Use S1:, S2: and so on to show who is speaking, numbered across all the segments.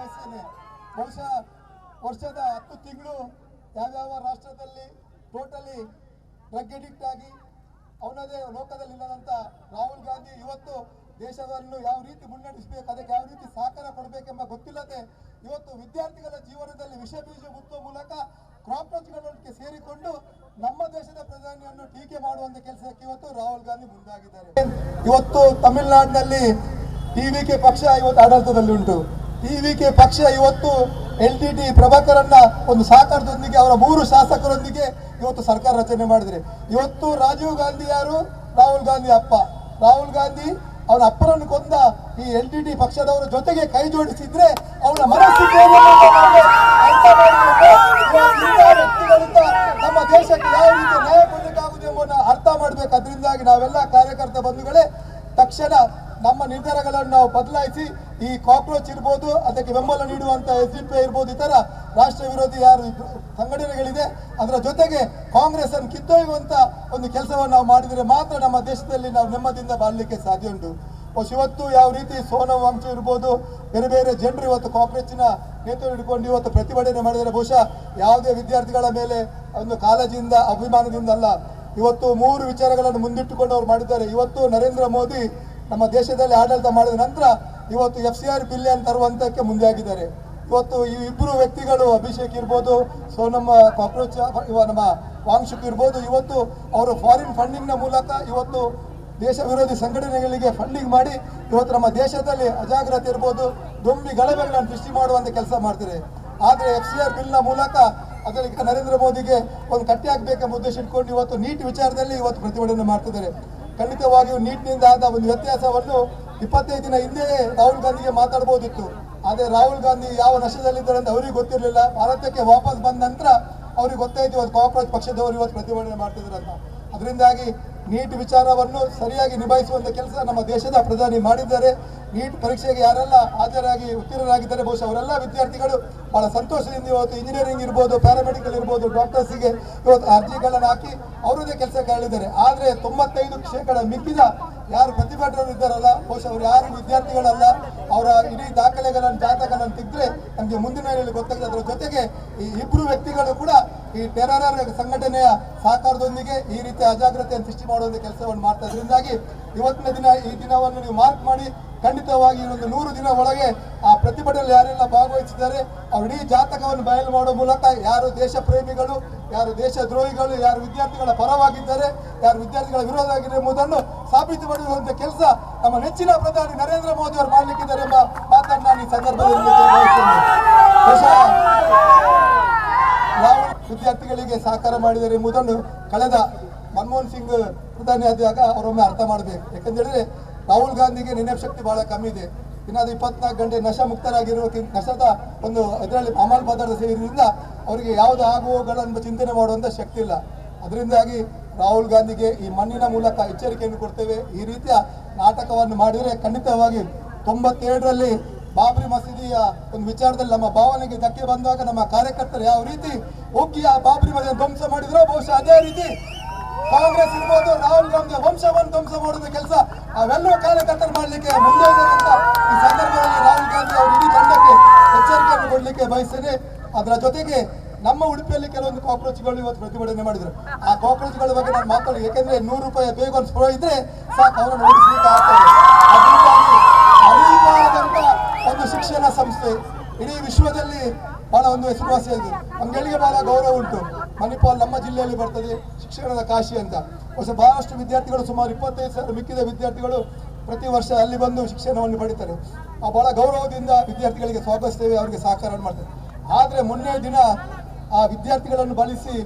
S1: ಬಯಸ್ತೇನೆ. ಬಹುಶಃ ವರ್ಷದ 10 ತಿಂಗಳು ಯಾವ್ಯಾವ ರಾಷ್ಟ್ರದಲ್ಲಿ ಟೋಟಲಿ ಡ್ರಗ್ ಅಡಿಕ್ಟ್ ಆಗಿ ಅವನದೇ ಲೋಕದಲ್ಲಿ ಇಲ್ಲದಂತ ರಾಹುಲ್ ಗಾಂಧಿ ಇವತ್ತು ದೇಶವನ್ನು ಯಾವ ರೀತಿ ಮುನ್ನಡೆಸಬೇಕು, ಅದಕ್ಕೆ ಯಾವ ರೀತಿ ಸಹಕಾರ ಕೊಡಬೇಕೆಂಬ ಗೊತ್ತಿಲ್ಲದೆ ಇವತ್ತು ವಿದ್ಯಾರ್ಥಿಗಳ ಜೀವನದಲ್ಲಿ ವಿಷ ಬೀಜ ಮುತ್ತುವ ಮೂಲಕ ಕ್ರಾಕ್ರೋಚ್ಗಳೊಟ್ಟಿಗೆ ಸೇರಿಕೊಂಡು ನಮ್ಮ ದೇಶದ ಪ್ರಧಾನಿಯನ್ನು ಟೀಕೆ ಮಾಡುವಂತ ಕೆಲಸಕ್ಕೆ ಇವತ್ತು ರಾಹುಲ್ ಗಾಂಧಿ ಮುಂದಾಗಿದ್ದಾರೆ. ಇವತ್ತು ತಮಿಳುನಾಡಿನಲ್ಲಿ ಟಿವಿಕೆ ಪಕ್ಷ ಇವತ್ತು ಆಡಳಿತದಲ್ಲಿ ಉಂಟು. ಟಿವಿಕೆ ಪಕ್ಷ ಇವತ್ತು LTT ಪ್ರಭಾಕರನ್ನ ಒಂದು ಸಹಕಾರದೊಂದಿಗೆ ಅವರ 3 ಶಾಸಕರೊಂದಿಗೆ ಇವತ್ತು ಸರ್ಕಾರ ರಚನೆ ಮಾಡಿದ್ರೆ, ಇವತ್ತು ರಾಜೀವ್ ಗಾಂಧಿ ಯಾರು? ರಾಹುಲ್ ಗಾಂಧಿ ಅಪ್ಪ. ರಾಹುಲ್ ಗಾಂಧಿ ಅವನ ಅಪ್ಪನನ್ನು ಕೊಂದ ಈ LTT ಪಕ್ಷದವರ ಜೊತೆಗೆ ಕೈ ಜೋಡಿಸಿದ್ರೆ ಅವನ ಮನಸ್ಥಿತಿ ನಮ್ಮ ದೇಶಕ್ಕೆ ಯಾವ ರೀತಿ ನ್ಯಾಯ ಕೊಡಲಿಕ್ಕಾಗುವುದು ಎಂಬುದನ್ನು ಅರ್ಥ ಮಾಡಬೇಕು. ಅದರಿಂದಾಗಿ ನಾವೆಲ್ಲ ಕಾರ್ಯಕರ್ತ ಬಂಧುಗಳೇ ತಕ್ಷಣ ನಮ್ಮ ನಿರ್ಧಾರಗಳನ್ನು ನಾವು ಬದಲಾಯಿಸಿ ಈ ಕಾಕ್ರೋಚ್ ಇರ್ಬೋದು, ಅದಕ್ಕೆ ಬೆಂಬಲ ನೀಡುವಂತ SDP ಇರ್ಬೋದು, ಇತರ ರಾಷ್ಟ್ರ ವಿರೋಧಿ ಯಾರು ಸಂಘಟನೆಗಳಿದೆ ಅದರ ಜೊತೆಗೆ ಕಾಂಗ್ರೆಸ್ ಅನ್ನು ಕಿತ್ತೊಯ್ಯುವಂತ ಒಂದು ಕೆಲಸವನ್ನು ನಾವು ಮಾಡಿದರೆ ಮಾತ್ರ ನಮ್ಮ ದೇಶದಲ್ಲಿ ನಾವು ನೆಮ್ಮದಿಯಿಂದ ಬಾಳಲಿಕ್ಕೆ ಸಾಧ್ಯ ಉಂಟು. ಇವತ್ತು ಯಾವ ರೀತಿ ಸೋನಂ ವಂಶ ಇರ್ಬೋದು, ಬೇರೆ ಬೇರೆ ಜನರು ಇವತ್ತು ಕಾಂಗ್ರೆಸ್ಸಿನ ನೇತೃತ್ವ ಹಿಡ್ಕೊಂಡು ಇವತ್ತು ಪ್ರತಿಭಟನೆ ಮಾಡಿದರೆ ಬಹುಶಃ ಯಾವುದೇ ವಿದ್ಯಾರ್ಥಿಗಳ ಮೇಲೆ ಒಂದು ಕಾಳಜಿಯಿಂದ ಅಭಿಮಾನದಿಂದ ಅಲ್ಲ. ಇವತ್ತು 3 ವಿಚಾರಗಳನ್ನು ಮುಂದಿಟ್ಟುಕೊಂಡು ಅವರು ಮಾಡಿದ್ದಾರೆ. ಇವತ್ತು ನರೇಂದ್ರ ಮೋದಿ ನಮ್ಮ ದೇಶದಲ್ಲಿ ಆಡಳಿತ ಮಾಡಿದ ನಂತರ ಇವತ್ತು FCR ಬಿಲ್ ಅನ್ನು ತರುವಂತಕ್ಕೆ ಮುಂದೆ ಆಗಿದ್ದಾರೆ. ಇವತ್ತು ಈ ಇಬ್ಬರು ವ್ಯಕ್ತಿಗಳು ಅಭಿಷೇಕ್ ಇರ್ಬೋದು, ಸೋನಂ ಕಾಕ್ರೋಚ್ ನಮ್ಮ ವಾಂಗ್ಶುಕ್ ಇರ್ಬೋದು, ಇವತ್ತು ಅವರು ಫಾರಿನ್ ಫಂಡಿಂಗ್ನ ಮೂಲಕ ಇವತ್ತು ದೇಶ ವಿರೋಧಿ ಸಂಘಟನೆಗಳಿಗೆ ಫಂಡಿಂಗ್ ಮಾಡಿ ಇವತ್ತು ನಮ್ಮ ದೇಶದಲ್ಲಿ ಅಜಾಗ್ರತೆ ಇರ್ಬೋದು, ದೊಂಬಿ ಗಲಭೆಗಳನ್ನು ಸೃಷ್ಟಿ ಮಾಡುವಂತ ಕೆಲಸ ಮಾಡ್ತಾರೆ. ಆದರೆ FCR ಬಿಲ್ನ ಮೂಲಕ ಅದಕ್ಕೆ ನರೇಂದ್ರ ಮೋದಿಗೆ ಒಂದು ಕಟ್ಟಿ ಹಾಕಬೇಕೆಂಬ ಉದ್ದೇಶ ಇಟ್ಕೊಂಡು ಇವತ್ತು ನೀಟ್ ವಿಚಾರದಲ್ಲಿ ಇವತ್ತು ಪ್ರತಿಭಟನೆ ಮಾಡ್ತಿದ್ದಾರೆ. ಖಂಡಿತವಾಗಿಯೂ ನೀಟ್ನಿಂದ ಆದ ಒಂದು ವ್ಯತ್ಯಾಸವನ್ನು 25 ದಿನ ಹಿಂದೆ ರಾಹುಲ್ ಗಾಂಧಿಗೆ ಮಾತಾಡ್ಬೋದಿತ್ತು. ಆದರೆ ರಾಹುಲ್ ಗಾಂಧಿ ಯಾವ ನಶೆದಲ್ಲಿದ್ದಾರೆ ಅಂತ ಅವರಿಗೆ ಗೊತ್ತಿರಲಿಲ್ಲ. ಭಾರತಕ್ಕೆ ವಾಪಸ್ ಬಂದ ನಂತರ ಅವ್ರಿಗೆ ಗೊತ್ತಾಯ್ತು ಇವತ್ತು ಕಾಂಗ್ರೆಸ್ ಪಕ್ಷದವರು ಇವತ್ತು ಪ್ರತಿಭಟನೆ ಮಾಡ್ತಿದ್ದಾರೆ ಅಂತ. ಅದರಿಂದಾಗಿ ನೀಟ್ ವಿಚಾರವನ್ನು ಸರಿಯಾಗಿ ನಿಭಾಯಿಸುವಂತ ಕೆಲಸ ನಮ್ಮ ದೇಶದ ಪ್ರಧಾನಿ ಮಾಡಿದ್ದಾರೆ. ನೀಟ್ ಪರೀಕ್ಷೆಗೆ ಯಾರೆಲ್ಲ ಹಾಜರಾಗಿ ಉತ್ತೀರ್ಣರಾಗಿದ್ದಾರೆ ಬಹುಶಃ ಅವರೆಲ್ಲ ವಿದ್ಯಾರ್ಥಿಗಳು ಬಹಳ ಸಂತೋಷದಿಂದ ಇವತ್ತು ಇಂಜಿನಿಯರಿಂಗ್ ಇರ್ಬೋದು, ಪ್ಯಾರಾಮೆಡಿಕಲ್ ಇರ್ಬೋದು, ಡಾಕ್ಟರ್ಸಿಗೆ ಇವತ್ತು ಅರ್ಜಿಗಳನ್ನು ಹಾಕಿ ಅವರದೇ ಕೆಲಸಕ್ಕೆ ಹೇಳಿದ್ದಾರೆ. ಆದರೆ 95% ಮಿಕ್ಕಿದ ಯಾರು ಪ್ರತಿಭಟನೆಗಳು ಇದ್ದಾರಲ್ಲ ಬಹುಶಃ ಅವರು ಯಾರು ವಿದ್ಯಾರ್ಥಿಗಳಲ್ಲ. ಅವರ ಇಡೀ ದಾಖಲೆಗಳನ್ನು ಜಾತಕಗಳನ್ನು ತೆಗೆದ್ರೆ ನಮಗೆ ಮುಂದಿನ ಗೊತ್ತಾಗಿದೆ. ಅದರ ಜೊತೆಗೆ ಈ ಇಬ್ಬರು ವ್ಯಕ್ತಿಗಳು ಕೂಡ ಈ ಟೆರರ್ ಸಂಘಟನೆಯ ಸಹಕಾರದೊಂದಿಗೆ ಈ ರೀತಿ ಅಜಾಗ್ರತೆಯನ್ನು ಸೃಷ್ಟಿ ಮಾಡುವಂತ ಕೆಲಸವನ್ನು ಮಾಡ್ತಾ ಇದರಿಂದಾಗಿ ಇವತ್ತಿನ ದಿನ ಈ ದಿನವನ್ನು ನೀವು ಮಾರ್ಕ್ ಮಾಡಿ ಖಂಡಿತವಾಗಿ ಒಂದು 100 ದಿನ ಒಳಗೆ ಆ ಪ್ರತಿಭಟನೆಯಲ್ಲಿ ಯಾರೆಲ್ಲ ಭಾಗವಹಿಸಿದ್ದಾರೆ ಅವ್ರ ಇಡೀ ಜಾತಕವನ್ನು ಬಯಲು ಮಾಡುವ ಮೂಲಕ ಯಾರು ದೇಶ ಪ್ರೇಮಿಗಳು, ಯಾರು ದೇಶ ದ್ರೋಹಿಗಳು, ಯಾರು ವಿದ್ಯಾರ್ಥಿಗಳ ಪರವಾಗಿದ್ದಾರೆ, ಯಾರು ವಿದ್ಯಾರ್ಥಿಗಳ ವಿರೋಧ ಆಗಿದೆ ಎಂಬುದನ್ನು ಸಾಬೀತುಪಡಿಸುವಂತ ಕೆಲಸ ನಮ್ಮ ನೆಚ್ಚಿನ ಪ್ರಧಾನಿ ನರೇಂದ್ರ ಮೋದಿ ಅವರು ಮಾಡಲಿಕ್ಕಿದ್ದಾರೆ ಎಂಬ ಮಾತನ್ನು ನಾನು ಈ ಸಂದರ್ಭದಲ್ಲಿ ಯಾವ ವಿದ್ಯಾರ್ಥಿಗಳಿಗೆ ಸಹಕಾರ ಮಾಡಿದ್ದಾರೆ ಎಂಬುದನ್ನು ಕಳೆದ ಮನಮೋಹನ್ ಸಿಂಗ್ ಪ್ರಧಾನಿ ಆದಾಗ ಅವರೊಮ್ಮೆ ಅರ್ಥ ಮಾಡಬೇಕು. ಯಾಕಂದ್ರೆ ರಾಹುಲ್ ಗಾಂಧಿಗೆ ನೆನಪು ಬಹಳ ಕಮ್ಮಿ ಇದೆ. ಇನ್ನಾದ 24 ಗಂಟೆ ನಶಾ ಮುಕ್ತರಾಗಿರುವ ನಶದ ಒಂದು ಇದರಲ್ಲಿ ಅಮಲ್ ಪದಾರ್ಥ ಸೇರಿದ್ರಿಂದ ಅವರಿಗೆ ಯಾವುದು ಆಗುವಗಳನ್ನು ಚಿಂತನೆ ಮಾಡುವಂತ ಶಕ್ತಿ ಇಲ್ಲ. ಅದರಿಂದಾಗಿ ರಾಹುಲ್ ಗಾಂಧಿಗೆ ಈ ಮಣ್ಣಿನ ಮೂಲಕ ಎಚ್ಚರಿಕೆಯನ್ನು ಕೊಡ್ತೇವೆ. ಈ ರೀತಿಯ ನಾಟಕವನ್ನು ಮಾಡಿದರೆ ಖಂಡಿತವಾಗಿ 97ರಲ್ಲಿ ಬಾಬ್ರಿ ಮಸೀದಿಯ ಒಂದು ವಿಚಾರದಲ್ಲಿ ನಮ್ಮ ಭಾವನೆಗೆ ಧಕ್ಕೆ ಬಂದಾಗ ನಮ್ಮ ಕಾರ್ಯಕರ್ತರು ಯಾವ ರೀತಿ ಹೋಗಿ ಆ ಬಾಬ್ರಿ ಮಸೀದಿ ಧ್ವಂಸ ಮಾಡಿದ್ರು ಬಹುಶಃ ಅದೇ ರೀತಿ ಕಾಂಗ್ರೆಸ್ ಇರ್ಬೋದು, ರಾಹುಲ್ ಗಾಂಧಿ ವಂಶವನ್ನು ಧ್ವಂಸ ಮಾಡುವ ಕೆಲಸ ಅವೆಲ್ಲವೂ ಕಾರ್ಯಕರ್ತರು ಮಾಡಲಿಕ್ಕೆ ಮುಂದೆ ಇದ್ದಾರೆ ಅಂತ ಈ ಸಂದರ್ಭದಲ್ಲಿ ರಾಹುಲ್ ಗಾಂಧಿ ಅವರು ಇಡೀ ತಂಡಕ್ಕೆ ಎಚ್ಚರಿಕೆಯನ್ನು ಕೊಡಲಿಕ್ಕೆ ಬಯಸ್ತೇನೆ. ಅದರ ಜೊತೆಗೆ ನಮ್ಮ ಉಡುಪಿಯಲ್ಲಿ ಕೆಲವೊಂದು ಕಾಕ್ರೋಚ್ಗಳು ಇವತ್ತು ಪ್ರತಿಭಟನೆ ಮಾಡಿದ್ರು. ಆ ಕಾಕ್ರೋಚ್ಗಳ ಬಗ್ಗೆ ನಾನು ಮಾತಾಡಿ, ಯಾಕೆಂದ್ರೆ 100 ರೂಪಾಯಿ ಬೇಗ ಒಂದು ಸ್ಪ್ರೋ ಇದ್ರೆ ಸಾಕು ಅವರನ್ನು ಓಡಿಸಲಿಕ್ಕೆ ಆಗ್ತದೆ. ಅದರಿಂದಾಗಿ ಅಮೆರಿಕಾದಂತ ಒಂದು ಶಿಕ್ಷಣ ಸಂಸ್ಥೆ ಇಡೀ ವಿಶ್ವದಲ್ಲಿ ಬಹಳ ಒಂದು ಹೆಸರುವಾಸಿಯಾಗಿದೆ. ಮಂಗಳಿಗೆ ಬಹಳ ಗೌರವ ಉಂಟು. ಮಣಿಪಾಲ್ ನಮ್ಮ ಜಿಲ್ಲೆಯಲ್ಲಿ ಬರ್ತದೆ, ಶಿಕ್ಷಣದ ಕಾಶಿ ಅಂತ. ಬಹಳಷ್ಟು ವಿದ್ಯಾರ್ಥಿಗಳು ಸುಮಾರು 25,000 ಮಿಕ್ಕಿದ ವಿದ್ಯಾರ್ಥಿಗಳು ಪ್ರತಿ ವರ್ಷ ಅಲ್ಲಿ ಬಂದು ಶಿಕ್ಷಣವನ್ನು ಪಡಿತಾರೆ. ಬಹಳ ಗೌರವದಿಂದ ವಿದ್ಯಾರ್ಥಿಗಳಿಗೆ ಸ್ವಾಗತಿಸ್ತೇವೆ, ಅವರಿಗೆ ಸಹಕಾರ ಮಾಡ್ತೇವೆ. ಆದರೆ ಮೊನ್ನೆ ದಿನ ಆ ವಿದ್ಯಾರ್ಥಿಗಳನ್ನು ಬಳಸಿ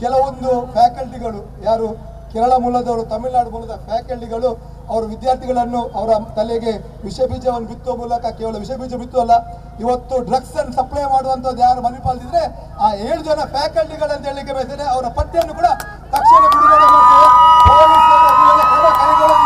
S1: ಕೆಲವೊಂದು ಫ್ಯಾಕಲ್ಟಿಗಳು, ಯಾರು ಕೇರಳ ಮೂಲದವರು, ತಮಿಳುನಾಡು ಮೂಲದ ಫ್ಯಾಕಲ್ಟಿಗಳು ಅವರು ವಿದ್ಯಾರ್ಥಿಗಳನ್ನು ಅವರ ತಲೆಗೆ ವಿಷ ಬೀಜವನ್ನು ಬಿತ್ತುವ ಮೂಲಕ ಕೇವಲ ವಿಷ ಬೀಜ ಬಿತ್ತುವಲ್ಲ, ಇವತ್ತು ಡ್ರಗ್ಸ್ ಅನ್ನು ಸಪ್ಲೈ ಮಾಡುವಂಥದ್ದು ಯಾರು ಮಣಿಪಾಲ್ದಿದ್ರೆ ಆ 7 ಜನ ಫ್ಯಾಕಲ್ಟಿಗಳಂತ ಹೇಳಿಕೆ ಬಯಸಿದ್ರೆ ಅವರ ಪಟ್ಟಿಯನ್ನು ಕೂಡ ತಕ್ಷಣ ಬಿಡುಗಡೆ